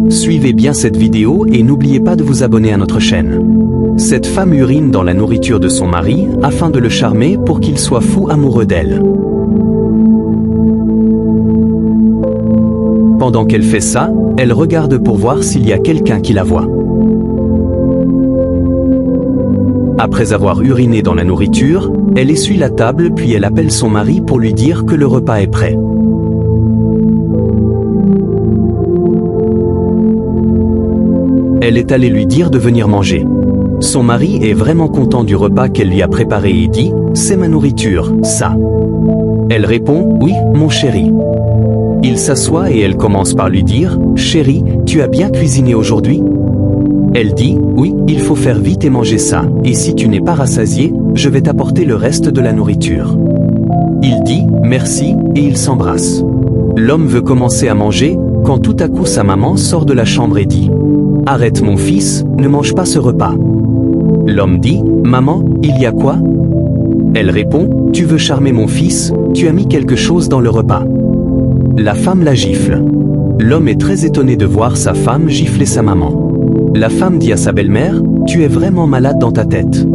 Suivez bien cette vidéo et n'oubliez pas de vous abonner à notre chaîne. Cette femme urine dans la nourriture de son mari afin de le charmer pour qu'il soit fou amoureux d'elle. Pendant qu'elle fait ça, elle regarde pour voir s'il y a quelqu'un qui la voit. Après avoir uriné dans la nourriture, elle essuie la table puis elle appelle son mari pour lui dire que le repas est prêt. Elle est allée lui dire de venir manger. Son mari est vraiment content du repas qu'elle lui a préparé et dit « C'est ma nourriture, ça ». Elle répond « Oui, mon chéri ». Il s'assoit et elle commence par lui dire « Chéri, tu as bien cuisiné aujourd'hui ?» Elle dit « Oui, il faut faire vite et manger ça, et si tu n'es pas rassasié, je vais t'apporter le reste de la nourriture. » Il dit « Merci » et ils s'embrassent. L'homme veut commencer à manger, quand tout à coup sa maman sort de la chambre et dit « Arrête mon fils, ne mange pas ce repas. » L'homme dit « Maman, il y a quoi ?» Elle répond « Tu veux charmer mon fils, tu as mis quelque chose dans le repas. » La femme la gifle. L'homme est très étonné de voir sa femme gifler sa maman. La femme dit à sa belle-mère « Tu es vraiment malade dans ta tête.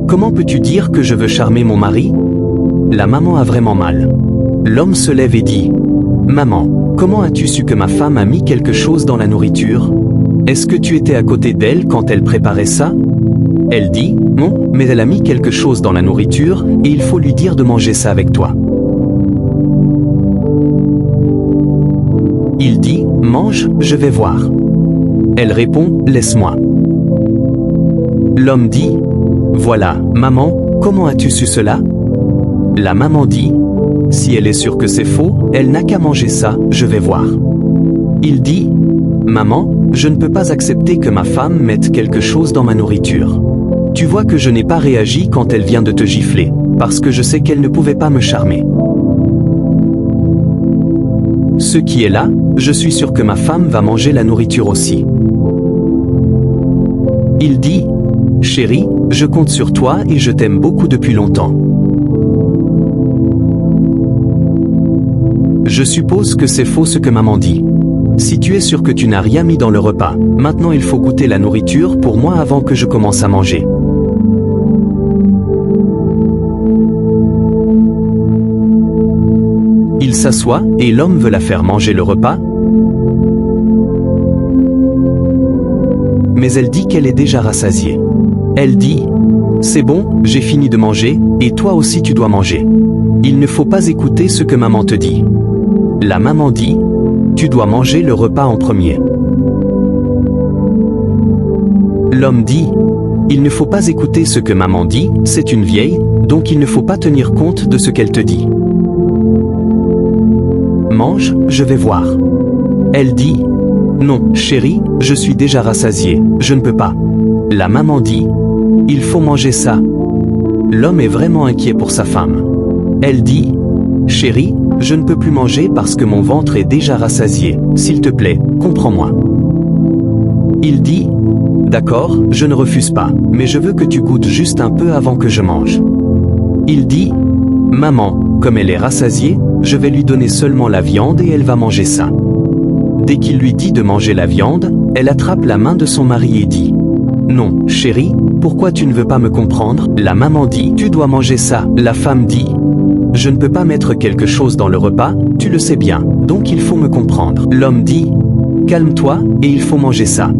Comment peux-tu dire que je veux charmer mon mari ?» La maman a vraiment mal. L'homme se lève et dit « Maman, comment as-tu su que ma femme a mis quelque chose dans la nourriture? Est-ce que tu étais à côté d'elle quand elle préparait ça ?» Elle dit « Non, mais elle a mis quelque chose dans la nourriture et il faut lui dire de manger ça avec toi. » Il dit « Mange, je vais voir. » Elle répond « Laisse-moi. » L'homme dit « Voilà, maman, comment as-tu su cela ?» La maman dit « Si elle est sûre que c'est faux, elle n'a qu'à manger ça, je vais voir. » Il dit « Maman, je ne peux pas accepter que ma femme mette quelque chose dans ma nourriture. Tu vois que je n'ai pas réagi quand elle vient de te gifler, parce que je sais qu'elle ne pouvait pas me charmer. Ce qui est là, je suis sûr que ma femme va manger la nourriture aussi. » Il dit « Chérie, je compte sur toi et je t'aime beaucoup depuis longtemps. Je suppose que c'est faux ce que maman dit. Si tu es sûr que tu n'as rien mis dans le repas, maintenant il faut goûter la nourriture pour moi avant que je commence à manger. » Il s'assoit et l'homme veut la faire manger le repas. Mais elle dit qu'elle est déjà rassasiée. Elle dit « C'est bon, j'ai fini de manger, et toi aussi tu dois manger. Il ne faut pas écouter ce que maman te dit. » La maman dit « Tu dois manger le repas en premier. » L'homme dit « Il ne faut pas écouter ce que maman dit, c'est une vieille, donc il ne faut pas tenir compte de ce qu'elle te dit. Mange, je vais voir. » Elle dit « Non, chérie, je suis déjà rassasiée, je ne peux pas. » La maman dit « Il faut manger ça. » L'homme est vraiment inquiet pour sa femme. Elle dit « Chérie, je ne peux plus manger parce que mon ventre est déjà rassasié, s'il te plaît, comprends-moi. » Il dit « D'accord, je ne refuse pas, mais je veux que tu goûtes juste un peu avant que je mange. » Il dit « Maman, comme elle est rassasiée, je vais lui donner seulement la viande et elle va manger ça. » Dès qu'il lui dit de manger la viande, elle attrape la main de son mari et dit « Non, chérie, pourquoi tu ne veux pas me comprendre ?» La maman dit « Tu dois manger ça. » La femme dit « Je ne peux pas mettre quelque chose dans le repas, tu le sais bien, donc il faut me comprendre. » L'homme dit « Calme-toi, et il faut manger ça. »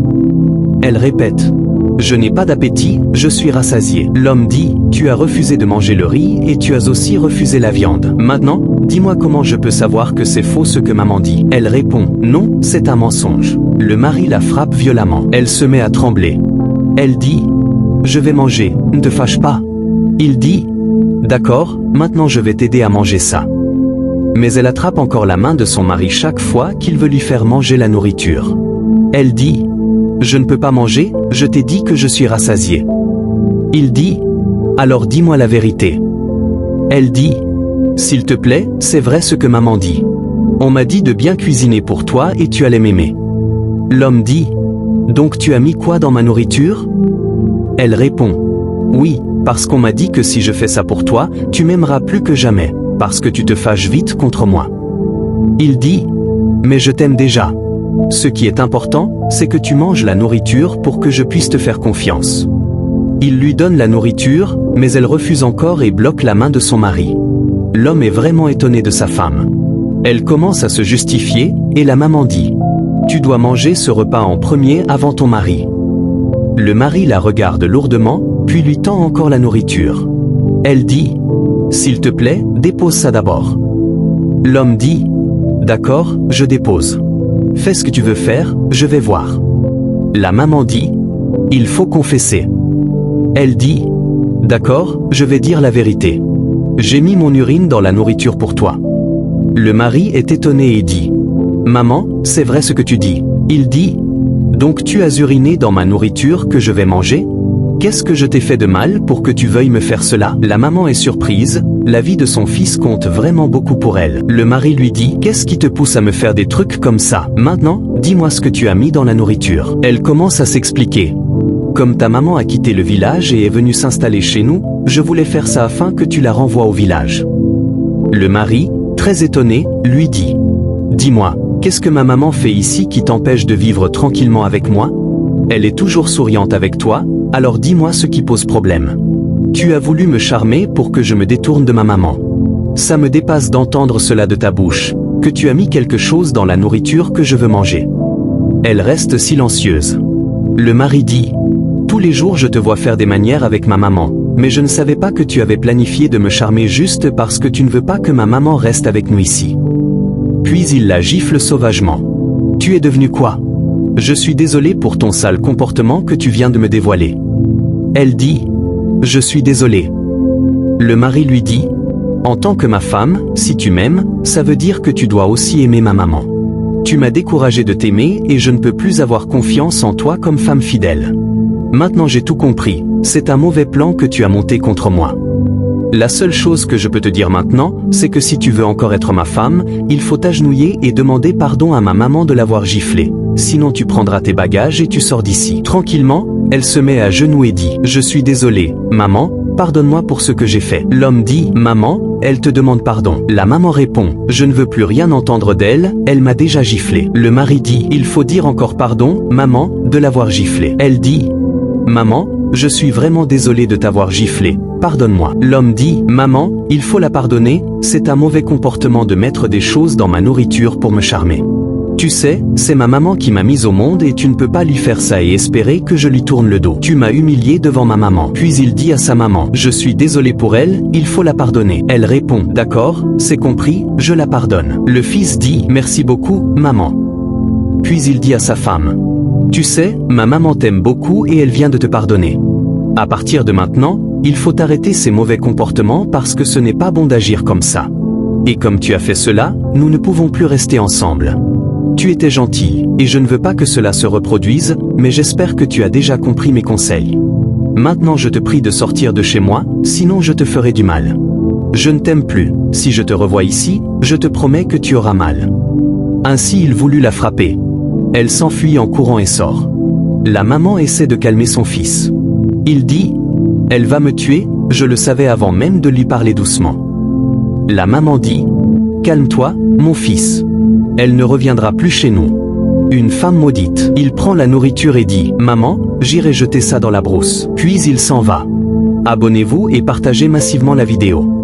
Elle répète « Je n'ai pas d'appétit, je suis rassasiée. » L'homme dit « Tu as refusé de manger le riz et tu as aussi refusé la viande. Maintenant, dis-moi comment je peux savoir que c'est faux ce que maman dit. » Elle répond « Non, c'est un mensonge. » Le mari la frappe violemment. Elle se met à trembler. Elle dit « Je vais manger, ne te fâche pas. » Il dit « D'accord, maintenant je vais t'aider à manger ça. » Mais elle attrape encore la main de son mari chaque fois qu'il veut lui faire manger la nourriture. Elle dit « Je ne peux pas manger, je t'ai dit que je suis rassasiée. » Il dit « Alors dis-moi la vérité. » Elle dit « S'il te plaît, c'est vrai ce que maman dit. On m'a dit de bien cuisiner pour toi et tu allais m'aimer. » L'homme dit « Donc tu as mis quoi dans ma nourriture ?» Elle répond « Oui, parce qu'on m'a dit que si je fais ça pour toi, tu m'aimeras plus que jamais, parce que tu te fâches vite contre moi. » Il dit « Mais je t'aime déjà. » Ce qui est important, c'est que tu manges la nourriture pour que je puisse te faire confiance. Il lui donne la nourriture, mais elle refuse encore et bloque la main de son mari. L'homme est vraiment étonné de sa femme. Elle commence à se justifier, et la maman dit « Tu dois manger ce repas en premier avant ton mari ». Le mari la regarde lourdement, puis lui tend encore la nourriture. Elle dit « S'il te plaît, dépose ça d'abord ». L'homme dit « D'accord, je dépose. Fais ce que tu veux faire, je vais voir ». La maman dit « Il faut confesser ». Elle dit « D'accord, je vais dire la vérité. J'ai mis mon urine dans la nourriture pour toi ». Le mari est étonné et dit « Maman, c'est vrai ce que tu dis ». Il dit « Donc tu as uriné dans ma nourriture que je vais manger ? Qu'est-ce que je t'ai fait de mal pour que tu veuilles me faire cela ?» La maman est surprise, la vie de son fils compte vraiment beaucoup pour elle. Le mari lui dit « Qu'est-ce qui te pousse à me faire des trucs comme ça ? Maintenant, dis-moi ce que tu as mis dans la nourriture. » Elle commence à s'expliquer. « Comme ta maman a quitté le village et est venue s'installer chez nous, je voulais faire ça afin que tu la renvoies au village. » Le mari, très étonné, lui dit « Dis-moi, qu'est-ce que ma maman fait ici qui t'empêche de vivre tranquillement avec moi ? Elle est toujours souriante avec toi, alors dis-moi ce qui pose problème. Tu as voulu me charmer pour que je me détourne de ma maman. Ça me dépasse d'entendre cela de ta bouche, que tu as mis quelque chose dans la nourriture que je veux manger. » Elle reste silencieuse. Le mari dit « Tous les jours je te vois faire des manières avec ma maman, mais je ne savais pas que tu avais planifié de me charmer juste parce que tu ne veux pas que ma maman reste avec nous ici. » Puis il la gifle sauvagement. « Tu es devenu quoi ? Je suis désolé pour ton sale comportement que tu viens de me dévoiler. » Elle dit « Je suis désolé. » Le mari lui dit « En tant que ma femme, si tu m'aimes, ça veut dire que tu dois aussi aimer ma maman. Tu m'as découragé de t'aimer et je ne peux plus avoir confiance en toi comme femme fidèle. Maintenant j'ai tout compris, c'est un mauvais plan que tu as monté contre moi. La seule chose que je peux te dire maintenant, c'est que si tu veux encore être ma femme, il faut t'agenouiller et demander pardon à ma maman de l'avoir giflée. Sinon tu prendras tes bagages et tu sors d'ici. » Tranquillement, elle se met à genoux et dit « Je suis désolée, maman, pardonne-moi pour ce que j'ai fait. » L'homme dit « Maman, elle te demande pardon. » La maman répond « Je ne veux plus rien entendre d'elle, elle m'a déjà giflé. » Le mari dit « Il faut dire encore pardon, maman, de l'avoir giflé. » Elle dit « Maman, je suis vraiment désolée de t'avoir giflé, pardonne-moi. » L'homme dit « Maman, il faut la pardonner, c'est un mauvais comportement de mettre des choses dans ma nourriture pour me charmer. Tu sais, c'est ma maman qui m'a mise au monde et tu ne peux pas lui faire ça et espérer que je lui tourne le dos. Tu m'as humilié devant ma maman. » Puis il dit à sa maman « Je suis désolé pour elle, il faut la pardonner. » Elle répond « D'accord, c'est compris, je la pardonne. » Le fils dit « Merci beaucoup, maman. » Puis il dit à sa femme « Tu sais, ma maman t'aime beaucoup et elle vient de te pardonner. À partir de maintenant, il faut arrêter ces mauvais comportements parce que ce n'est pas bon d'agir comme ça. Et comme tu as fait cela, nous ne pouvons plus rester ensemble. Tu étais gentil, et je ne veux pas que cela se reproduise, mais j'espère que tu as déjà compris mes conseils. Maintenant je te prie de sortir de chez moi, sinon je te ferai du mal. Je ne t'aime plus, si je te revois ici, je te promets que tu auras mal. » Ainsi il voulut la frapper. Elle s'enfuit en courant et sort. La maman essaie de calmer son fils. Il dit « Elle va me tuer, je le savais avant même de lui parler doucement. » La maman dit « Calme-toi, mon fils. Elle ne reviendra plus chez nous. Une femme maudite. » Il prend la nourriture et dit « Maman, j'irai jeter ça dans la brousse. » Puis il s'en va. Abonnez-vous et partagez massivement la vidéo.